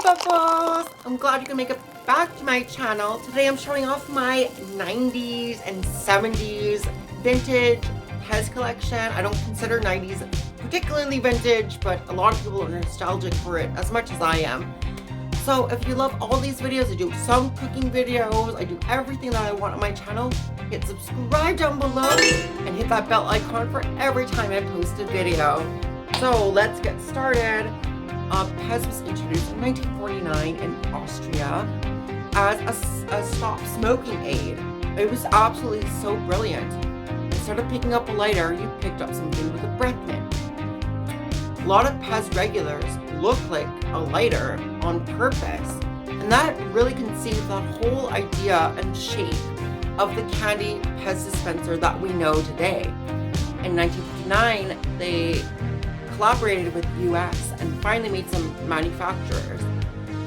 Bubbles! I'm glad you can make it back to my channel. Today I'm showing off my 90s and 70s vintage Pez collection. I don't consider 90s particularly vintage, but a lot of people are nostalgic for it as much as I am. So if you love all these videos, I do some cooking videos, I do everything that I want on my channel. Hit subscribe down below and hit that bell icon for every time I post a video. So let's get started. Pez was introduced in 1949 in Austria as a stop smoking aid. It was absolutely so brilliant. Instead of picking up a lighter, you picked up something with a breath mint. A lot of Pez regulars look like a lighter on purpose, and that really conceived that whole idea and shape of the candy Pez dispenser that we know today. In 1959, they collaborated with the US and finally made some manufacturers.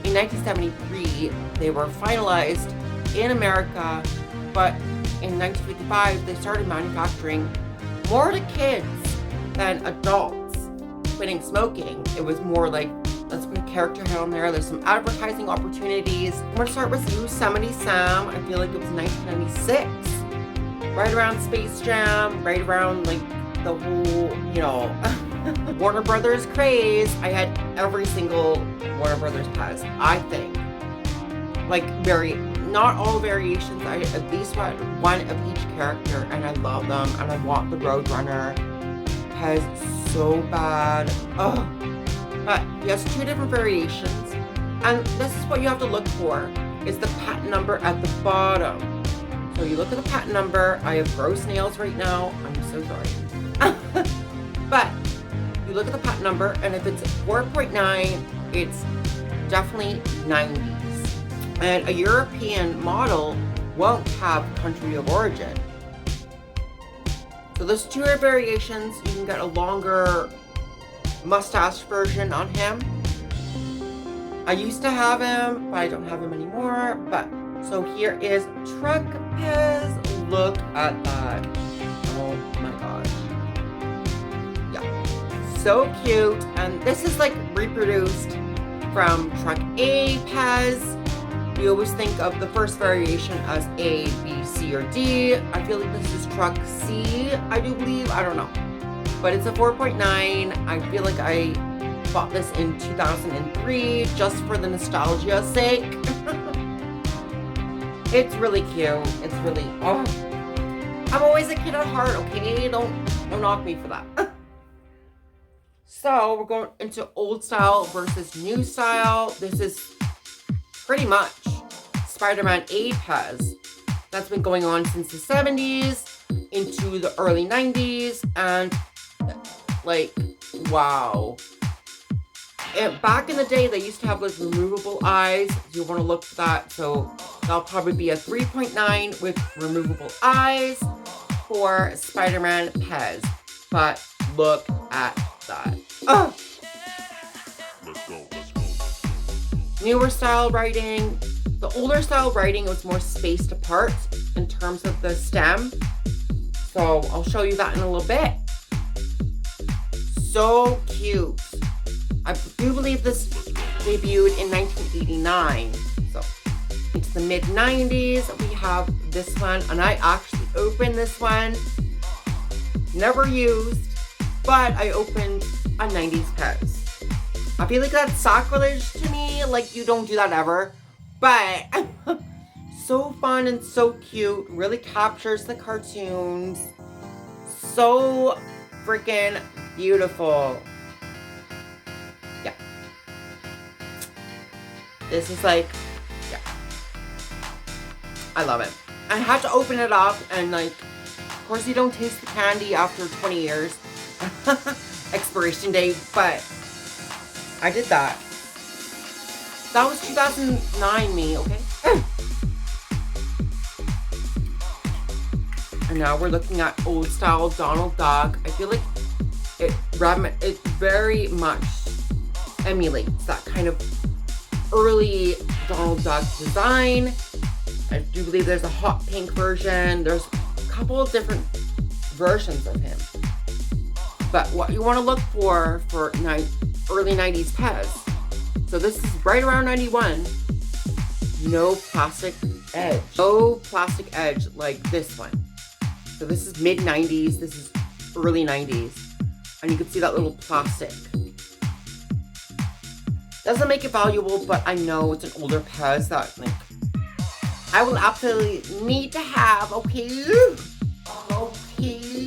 In 1973, they were finalized in America, but in 1955, they started manufacturing more to kids than adults quitting smoking. It was more like, let's put a character head on there. There's some advertising opportunities. I'm gonna start with Yosemite Sam. I feel like it was 1996. Right around Space Jam, right around like the whole, Warner Brothers craze. I had every single Warner Brothers Pez, I think. Like not all variations, I at least had one of each character, and I love them, and I want the Roadrunner Pez so bad. Oh, but he has two different variations, and this is what you have to look for, is the patent number at the bottom. So you look at the patent number. I have gross nails right now, I'm so sorry. But you look at the patent number, and if it's 4.9, it's definitely 90s. And a European model won't have country of origin. So there's two variations. You can get a longer mustache version on him. I used to have him, but I don't have him anymore. But so here is Truck Pez. Look at that. Oh my gosh. Yeah, so cute. And this is like reproduced from Truck A Pez. We always think of the first variation as A, B, C, or D. I feel like this is Truck C, I do believe. I don't know. But it's a 4.9. I feel like I bought this in 2003 just for the nostalgia's sake. It's really cute. It's really, oh. I'm always a kid at heart, okay? Don't knock me for that. So we're going into old style versus new style. This is pretty much Spider-Man A Pez that's been going on since the 70s into the early 90s, and like, wow. Back in the day, they used to have those removable eyes. You want to look for that, so that'll probably be a 3.9 with removable eyes for Spider-Man Pez. But look at that. Oh. Let's go. Newer style writing. The older style writing was more spaced apart in terms of the stem. So I'll show you that in a little bit. So cute. I do believe this debuted in 1989. So into the mid 90s, we have this one, and I actually opened this one. Never used, but I opened a 90s Pez. I feel like that's sacrilege to me, like you don't do that ever, but so fun and so cute, really captures the cartoons, so freaking beautiful. Yeah. This is like, yeah. I love it. I had to open it up, and like, of course you don't taste the candy after 20 years, expiration date, but I did that. That was 2009 me, okay? And now we're looking at old style Donald Duck. I feel like it very much emulates that kind of early Donald Duck design. I do believe there's a hot pink version. There's a couple of different versions of him. But what you want to look for early 90s Pez So this is right around 91. No plastic edge. No plastic edge like this one. So this is mid 90s. This is early 90s. And you can see that little plastic. Doesn't make it valuable, but I know it's an older Pez that like I will absolutely need to have, okay? Okay.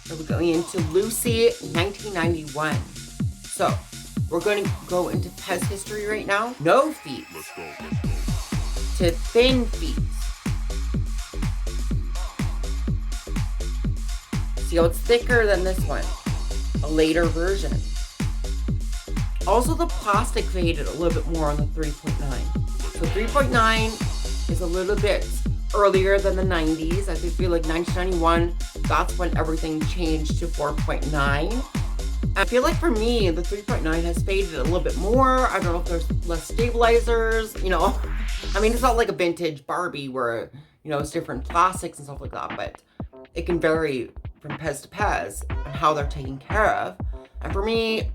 So we're going into Lucy 1991. So we're going to go into Pez history right now. No feet. Let's go. To thin feet. See how it's thicker than this one. A later version. Also the plastic faded a little bit more on the 3.9. So 3.9 is a little bit earlier than the 90s. I feel like 1991, that's when everything changed to 4.9. I feel like for me, the 3.9 has faded a little bit more. I don't know if there's less stabilizers, you know. I mean, it's not like a vintage Barbie where, you know, it's different plastics and stuff like that, but it can vary from Pez to Pez and how they're taken care of. And for me,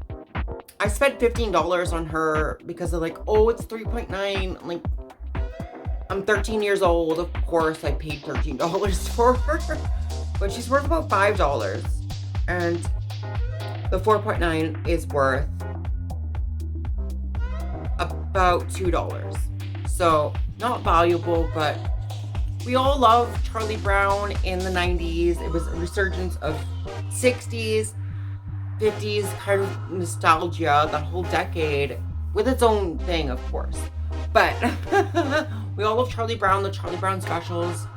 I spent $15 on her because they're like, oh, it's 3.9. Like, I'm 13 years old. Of course, I paid $13 for her. But she's worth about $5. And the 4.9 is worth about $2. So, not valuable, but we all love Charlie Brown in the 90s. It was a resurgence of 60s. 50s kind of nostalgia, that whole decade, with its own thing, of course. But we all love Charlie Brown, the Charlie Brown specials.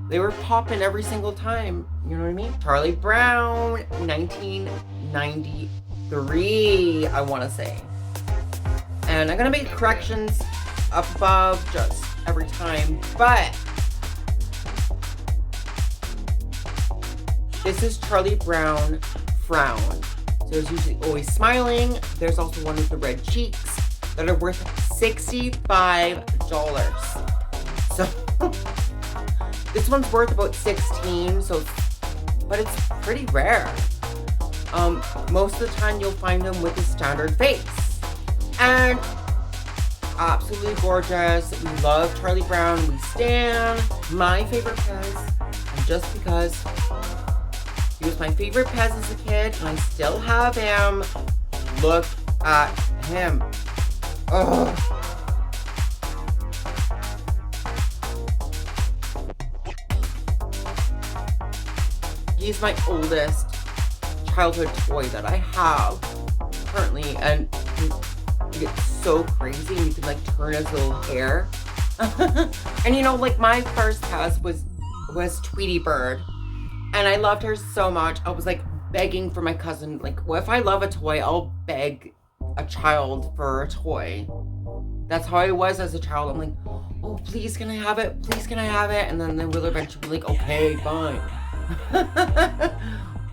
They were popping every single time, you know what I mean? Charlie Brown, 1993, I want to say. And I'm going to make corrections up above just every time, but this is Charlie Brown Frown. So it's usually always smiling. There's also one with the red cheeks that are worth $65. So this one's worth about 16, so but it's pretty rare. Most of the time you'll find them with a standard face. And absolutely gorgeous. We love Charlie Brown. We stan. My favorite Pez, and just because he was my favorite Pez as a kid, and I still have him. Look at him. Ugh. He's my oldest childhood toy that I have currently, and he gets so crazy, and you can like turn his little hair. And you know, like my first Pez was Tweety Bird. And I loved her so much. I was like begging for my cousin, like, well, if I love a toy, I'll beg a child for a toy. That's how I was as a child. I'm like, oh, please can I have it? Please can I have it? And then they will eventually be like, okay, fine.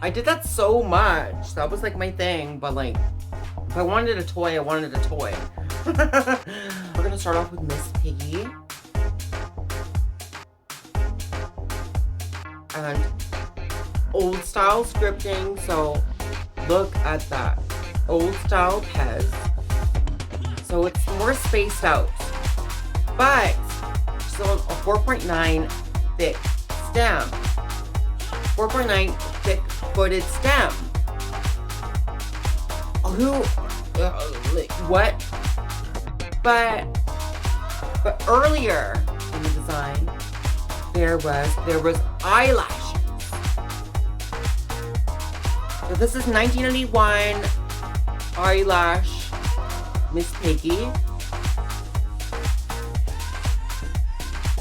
I did that so much. That was like my thing. But like, if I wanted a toy, I wanted a toy. We're gonna start off with Miss Piggy. And old style scripting, so look at that. Old style Pez. So it's more spaced out. But still a 4.9 thick stem. 4.9 thick footed stem. What? But earlier in the design, there was eyelashes. So this is 1991 eyelash Miss Piggy.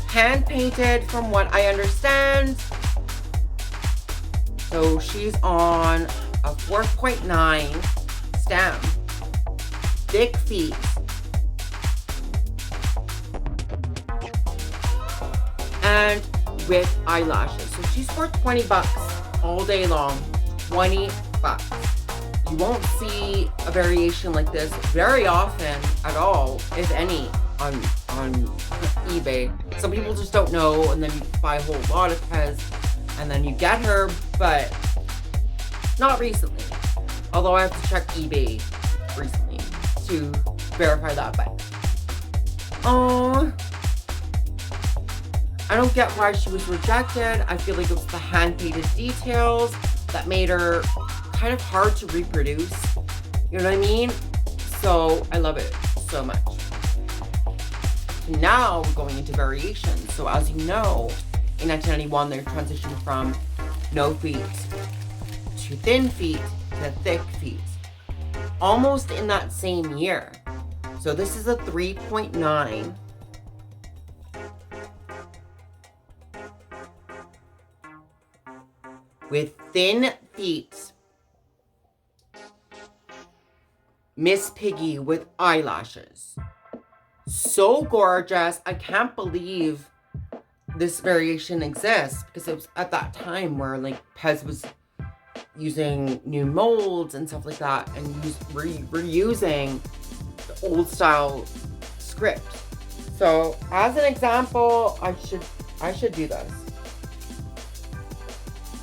Hand painted from what I understand. So she's on a 4.9 stem. Thick feet. And with eyelashes. So she's worth $20 all day long. $20. You won't see a variation like this very often at all, if any, on eBay. Some people just don't know, and then you buy a whole lot of Pez, and then you get her, but not recently. Although I have to check eBay recently to verify that, but oh, I don't get why she was rejected. I feel like it was the hand-painted details that made her kind of hard to reproduce. You know what I mean? So I love it so much. Now we're going into variations. So as you know, in 1991, they transitioned from no feet to thin feet to thick feet. Almost in that same year. So this is a 3.9. With thin feet. Miss Piggy with eyelashes. So gorgeous. I can't believe this variation exists because it was at that time where like Pez was using new molds and stuff like that and reusing the old style script. So as an example, I should do this.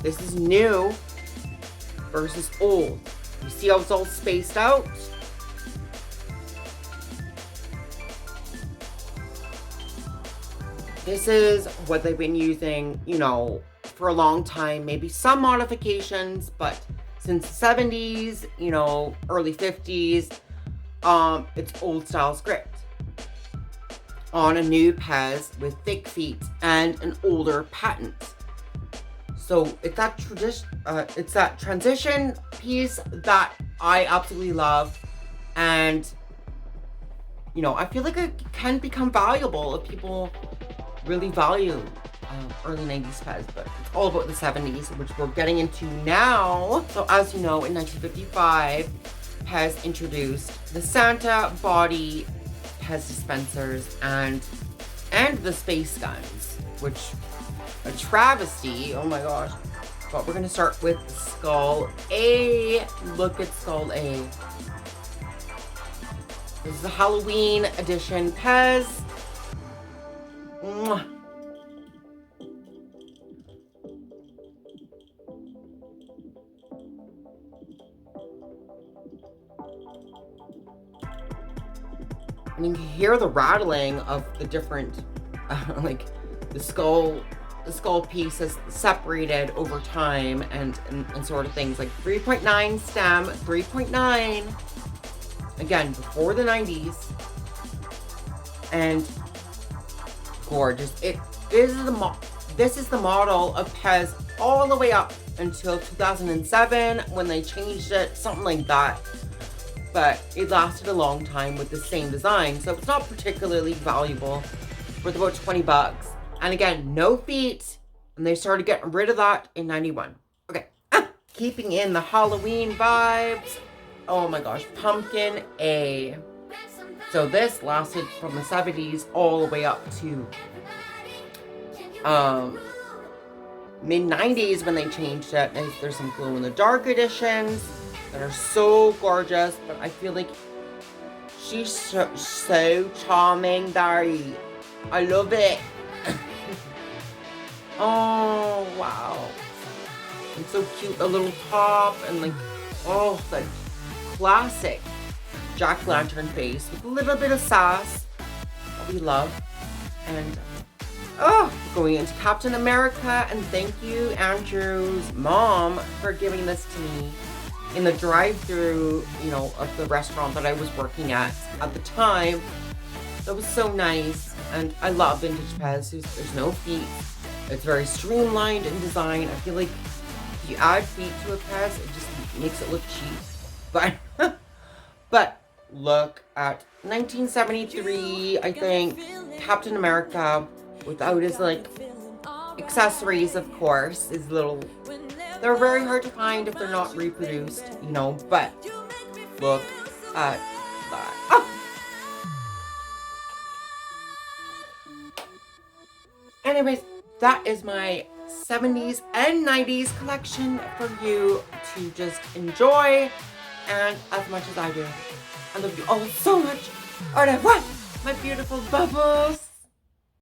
This is new versus old. You see how it's all spaced out? This is what they've been using, you know, for a long time. Maybe some modifications, but since the 70s, you know, early 50s, it's old style script. On a new Pez with thick feet and an older patent. So it's that transition piece that I absolutely love. And, you know, I feel like it can become valuable if people really value early 90s Pez, but it's all about the 70s, which we're getting into now. So as you know, in 1955, Pez introduced the Santa body Pez dispensers and the space guns, which a travesty. Oh my gosh. But we're gonna start with Skull A. Look at Skull A. This is a Halloween edition Pez. Mwah. And you can hear the rattling of the different, like the skull piece is separated over time and sort of things like 3.9 stem, 3.9, again, before the 90s, and gorgeous. This is the model of Pez all the way up until 2007 when they changed it, something like that. But it lasted a long time with the same design, so it's not particularly valuable. Worth about 20 bucks. And again, no feet, and they started getting rid of that in 91. Okay, keeping in the Halloween vibes. Oh my gosh, Pumpkin A. So this lasted from the 70s all the way up to mid-90s when they changed it. And there's some glow-in-the-dark editions that are so gorgeous, but I feel like she's so charming, Dari. I love it. Oh, wow. It's so cute, a little top, and like, oh, the classic jack-o'-lantern face with a little bit of sass that we love. And oh, going into Captain America, and thank you, Andrew's mom, for giving this to me in the drive-through, you know, of the restaurant that I was working at the time. That was so nice, and I love vintage Pez. There's no feet. It's very streamlined in design. I feel like if you add feet to a Pez, it just makes it look cheap. But look at 1973, I think, Captain America, without his like accessories, of course, his little, they're very hard to find if they're not reproduced, you know, but look at that. Oh. Anyways, that is my 70s and 90s collection for you to just enjoy, and as much as I do. I love you all so much. Au revoir, my beautiful bubbles.